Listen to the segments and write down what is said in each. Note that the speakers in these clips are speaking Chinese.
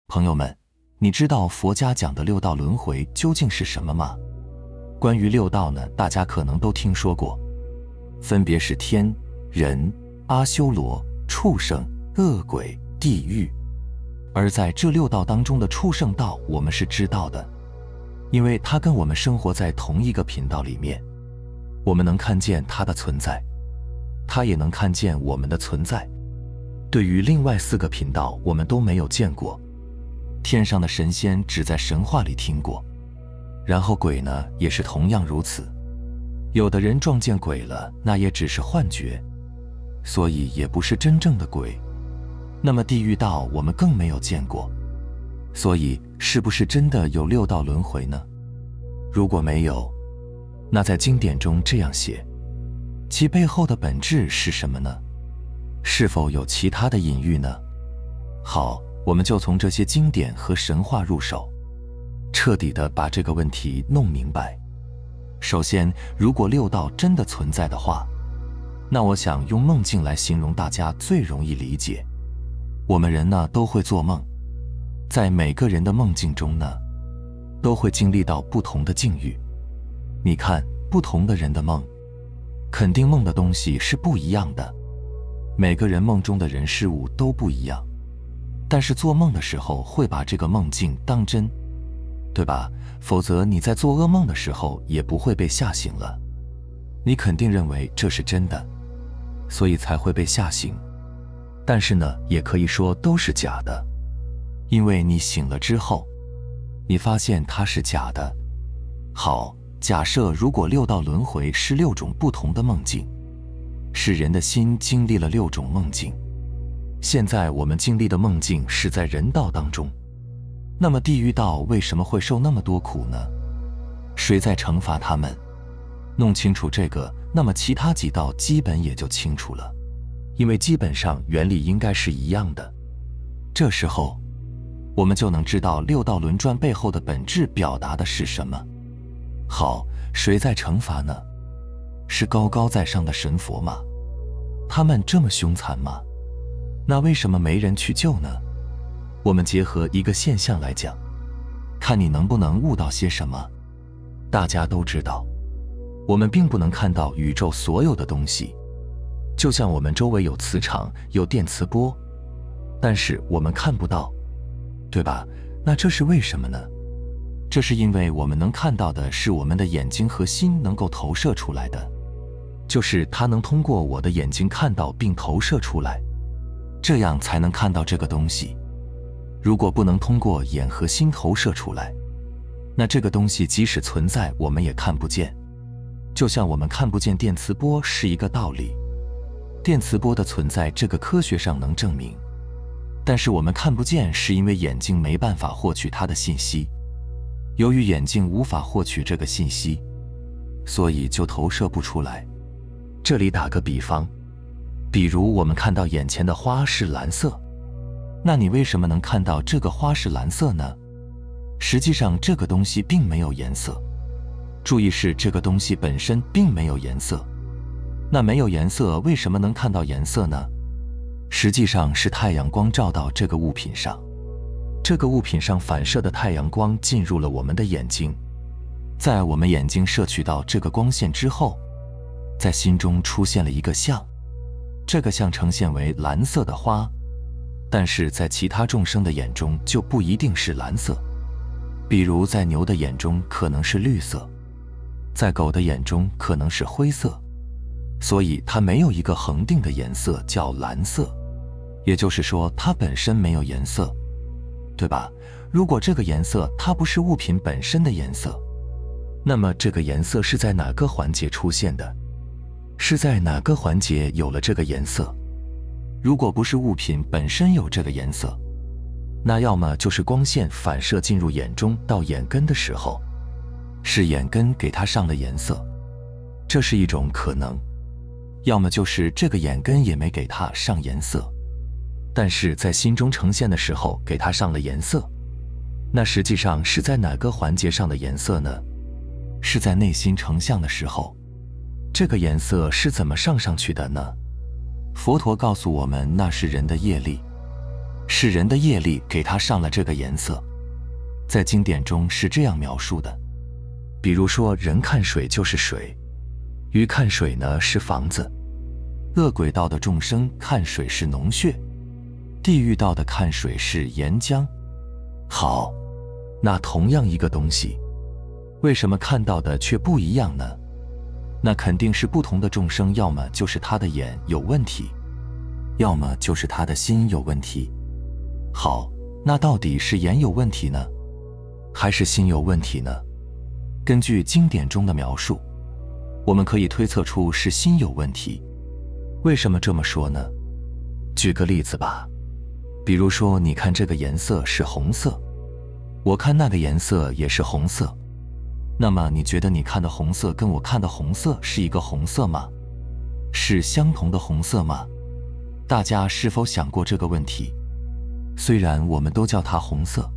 朋友们，你知道佛家讲的六道轮回究竟是什么吗？关于六道呢，大家可能都听说过，分别是天、人、阿修罗、畜生、恶鬼、地狱。而在这六道当中的畜生道，我们是知道的，因为它跟我们生活在同一个频道里面，我们能看见它的存在，它也能看见我们的存在。对于另外4个频道，我们都没有见过。天上的神仙只在神话里听过，然后鬼呢，也是同样如此。有的人撞见鬼了，那也只是幻觉，所以也不是真正的鬼。那么地狱道我们更没有见过，所以是不是真的有六道轮回呢？如果没有，那在经典中这样写，其背后的本质是什么呢？是否有其他的隐喻呢？好，我们就从这些经典和神话入手，彻底的把这个问题弄明白。首先，如果六道真的存在的话，那我想用梦境来形容，大家最容易理解。我们人呢，都会做梦，在每个人的梦境中呢，都会经历到不同的境遇。你看，不同的人的梦，肯定梦的东西是不一样的，每个人梦中的人事物都不一样。但是做梦的时候会把这个梦境当真，对吧？否则你在做噩梦的时候也不会被吓醒了，你肯定认为这是真的，所以才会被吓醒。但是呢，也可以说都是假的，因为你醒了之后，你发现它是假的。好，假设如果六道轮回是6种不同的梦境，是人的心经历了6种梦境。现在我们经历的梦境是在人道当中，那么地狱道为什么会受那么多苦呢？谁在惩罚他们？弄清楚这个，那么其他几道基本也就清楚了，因为基本上原理应该是一样的。这时候我们就能知道六道轮转背后的本质表达的是什么。好，谁在惩罚呢？是高高在上的神佛吗？他们这么凶残吗？那为什么没人去救呢？我们结合一个现象来讲，看你能不能悟到些什么。大家都知道，我们并不能看到宇宙所有的东西，就像我们周围有磁场，有电磁波，但是我们看不到，对吧？那这是为什么呢？这是因为我们能看到的是我们的眼睛和心能够投射出来的，就是它能通过我的眼睛看到并投射出来，这样才能看到这个东西。如果不能通过眼和心投射出来，那这个东西即使存在，我们也看不见。就像我们看不见电磁波是一个道理。电磁波的存在，这个科学上能证明，但是我们看不见，是因为眼睛没办法获取它的信息。由于眼睛无法获取这个信息，所以就投射不出来。这里打个比方，比如我们看到眼前的花是蓝色，那你为什么能看到这个花是蓝色呢？实际上这个东西并没有颜色。注意，是这个东西本身并没有颜色。那没有颜色，为什么能看到颜色呢？实际上是太阳光照到这个物品上，这个物品上反射的太阳光进入了我们的眼睛，在我们眼睛摄取到这个光线之后，在心中出现了一个像，这个像呈现为蓝色的花，但是在其他众生的眼中就不一定是蓝色。比如在牛的眼中可能是绿色，在狗的眼中可能是灰色，所以它没有一个恒定的颜色叫蓝色，也就是说它本身没有颜色，对吧？如果这个颜色它不是物品本身的颜色，那么这个颜色是在哪个环节出现的？是在哪个环节有了这个颜色？如果不是物品本身有这个颜色，那要么就是光线反射进入眼中到眼根的时候，是眼根给它上了颜色，这是一种可能。要么就是这个眼根也没给它上颜色，但是在心中呈现的时候给它上了颜色。那实际上是在哪个环节上的颜色呢？是在内心成像的时候。这个颜色是怎么上去的呢？佛陀告诉我们，那是人的业力。是人的业力给它上了这个颜色。在经典中是这样描述的，比如说人看水就是水，鱼看水呢是房子，恶鬼道的众生看水是脓血，地狱道的看水是岩浆。好，那同样一个东西，为什么看到的却不一样呢？那肯定是不同的众生，要么就是他的眼有问题，要么就是他的心有问题。好，那到底是眼有问题呢，还是心有问题呢？根据经典中的描述，我们可以推测出是心有问题。为什么这么说呢？举个例子吧，比如说你看这个颜色是红色，我看那个颜色也是红色，那么你觉得你看的红色跟我看的红色是一个红色吗？是相同的红色吗？大家是否想过这个问题？虽然我们都叫它红色，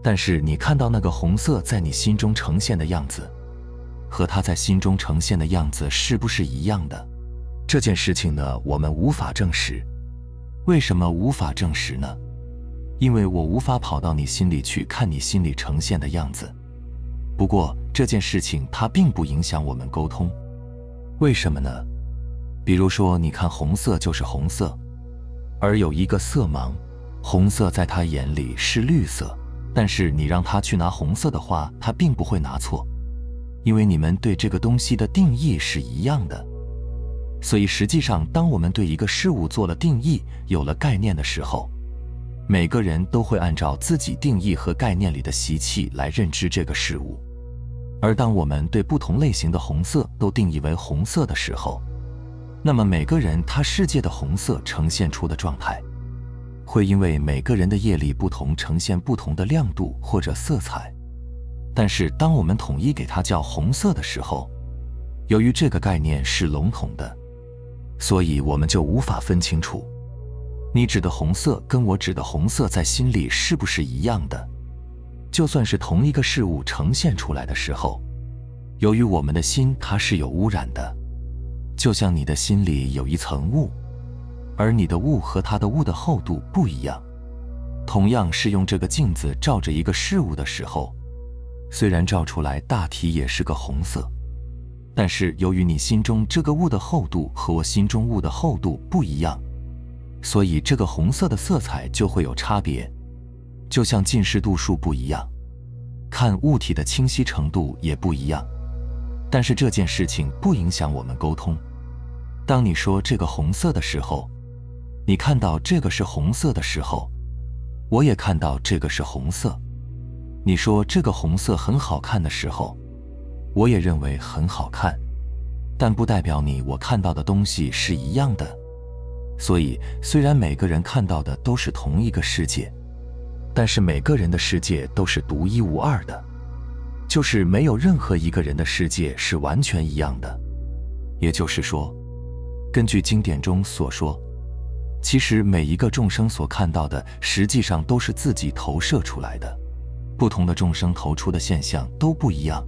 但是你看到那个红色在你心中呈现的样子，和它在心中呈现的样子是不是一样的？这件事情呢，我们无法证实。为什么无法证实呢？因为我无法跑到你心里去看你心里呈现的样子。不过这件事情它并不影响我们沟通。为什么呢？比如说你看红色就是红色，而有一个色盲，红色在他眼里是绿色，但是你让他去拿红色的话，他并不会拿错，因为你们对这个东西的定义是一样的。所以实际上当我们对一个事物做了定义，有了概念的时候，每个人都会按照自己定义和概念里的习气来认知这个事物。而当我们对不同类型的红色都定义为红色的时候，那么每个人他世界的红色呈现出的状态，会因为每个人的业力不同呈现不同的亮度或者色彩。但是当我们统一给它叫红色的时候，由于这个概念是笼统的，所以我们就无法分清楚你指的红色跟我指的红色在心里是不是一样的。就算是同一个事物呈现出来的时候，由于我们的心它是有污染的，就像你的心里有一层雾，而你的雾和它的雾的厚度不一样。同样是用这个镜子照着一个事物的时候，虽然照出来大体也是个红色，但是由于你心中这个雾的厚度和我心中雾的厚度不一样，所以这个红色的色彩就会有差别。就像近视度数不一样，看物体的清晰程度也不一样。但是这件事情不影响我们沟通。当你说这个红色的时候，你看到这个是红色的时候，我也看到这个是红色。你说这个红色很好看的时候，我也认为很好看，但不代表我看到的东西是一样的。所以虽然每个人看到的都是同一个世界，但是每个人的世界都是独一无二的，就是没有任何一个人的世界是完全一样的。也就是说，根据经典中所说，其实每一个众生所看到的实际上都是自己投射出来的，不同的众生投出的现象都不一样，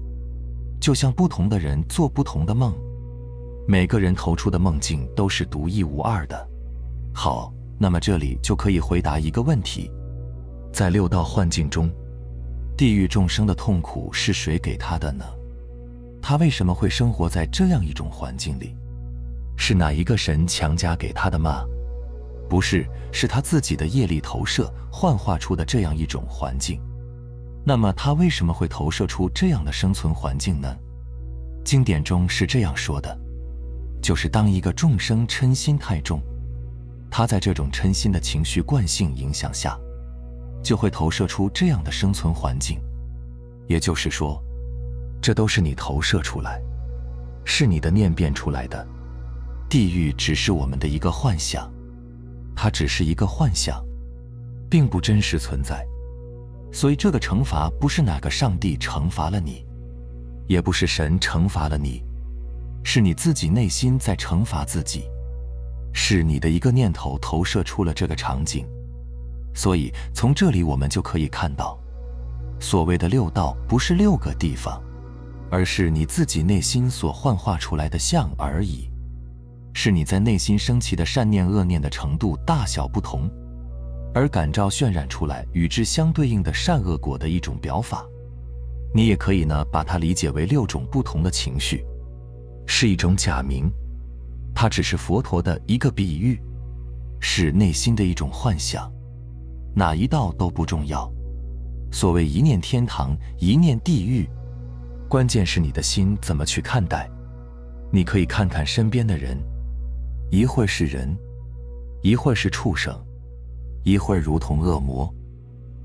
就像不同的人做不同的梦，每个人投出的梦境都是独一无二的。好，那么这里就可以回答一个问题，在六道幻境中，地狱众生的痛苦是谁给他的呢？他为什么会生活在这样一种环境里？是哪一个神强加给他的吗？不是，是他自己的业力投射幻化出的这样一种环境。那么他为什么会投射出这样的生存环境呢？经典中是这样说的，就是当一个众生嗔心太重，他在这种嗔心的情绪惯性影响下，就会投射出这样的生存环境。也就是说，这都是你投射出来，是你的念变出来的。地狱只是我们的一个幻想，它只是一个幻想，并不真实存在。所以这个惩罚不是哪个上帝惩罚了你，也不是神惩罚了你，是你自己内心在惩罚自己，是你的一个念头投射出了这个场景。所以从这里我们就可以看到，所谓的六道不是6个地方，而是你自己内心所幻化出来的像而已，是你在内心升起的善念恶念的程度大小不同，而感召渲染出来与之相对应的善恶果的一种表法。你也可以呢把它理解为6种不同的情绪，是一种假名，它只是佛陀的一个比喻，是内心的一种幻想，哪一道都不重要。所谓一念天堂，一念地狱，关键是你的心怎么去看待。你可以看看身边的人，一会儿是人，一会儿是畜生，一会儿如同恶魔，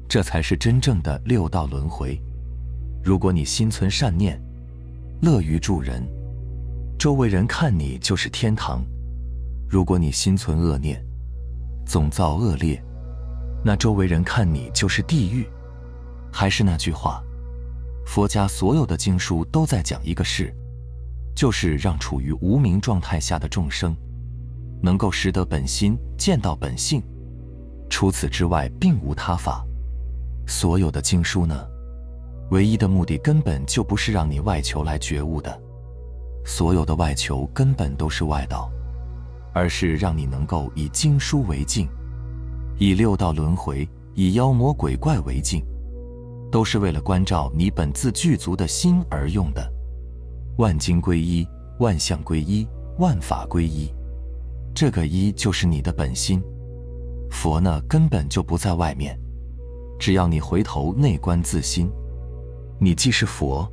这才是真正的6道轮回。如果你心存善念，乐于助人，周围人看你就是天堂；如果你心存恶念，总造恶劣，那周围人看你就是地狱。还是那句话，佛家所有的经书都在讲一个事，就是让处于无明状态下的众生能够识得本心，见到本性，除此之外并无他法。所有的经书呢，唯一的目的根本就不是让你外求来觉悟的，所有的外求根本都是外道，而是让你能够以经书为镜，以6道轮回，以妖魔鬼怪为镜，都是为了关照你本自具足的心而用的。万经归一，万象归一，万法归一，这个一就是你的本心。佛呢，根本就不在外面，只要你回头内观自心，你既是佛。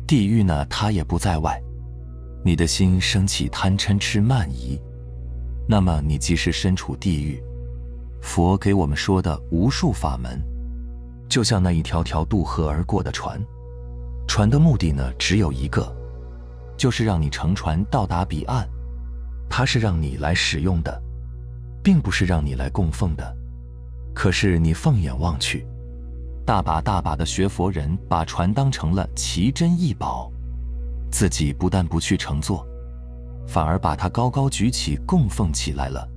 地狱呢，它也不在外，你的心升起贪嗔痴慢疑，那么你即是身处地狱。佛给我们说的无数法门，就像那一条条渡河而过的船，船的目的呢，只有一个，就是让你乘船到达彼岸。它是让你来使用的，并不是让你来供奉的。可是你放眼望去，大把大把的学佛人把船当成了奇珍异宝，自己不但不去乘坐，反而把它高高举起供奉起来了。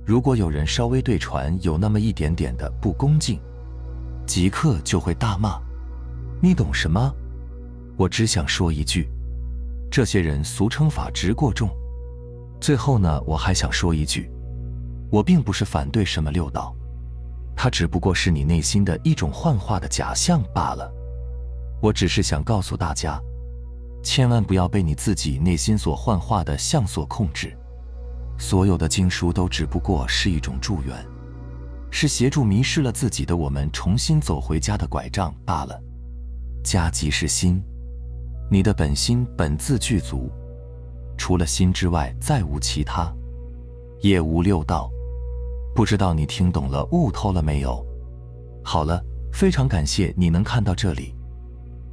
如果有人稍微对船有那么一点点的不恭敬，即刻就会大骂：你懂什么？我只想说一句，这些人俗称法执过重。最后呢，我还想说一句，我并不是反对什么6道，它只不过是你内心的一种幻化的假象罢了。我只是想告诉大家，千万不要被你自己内心所幻化的相所控制。所有的经书都只不过是一种助缘，是协助迷失了自己的我们重新走回家的拐杖罢了。家即是心，你的本心本自具足，除了心之外再无其他，也无6道。不知道你听懂了悟透了没有？好了，非常感谢你能看到这里，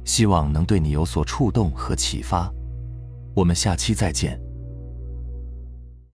希望能对你有所触动和启发。我们下期再见。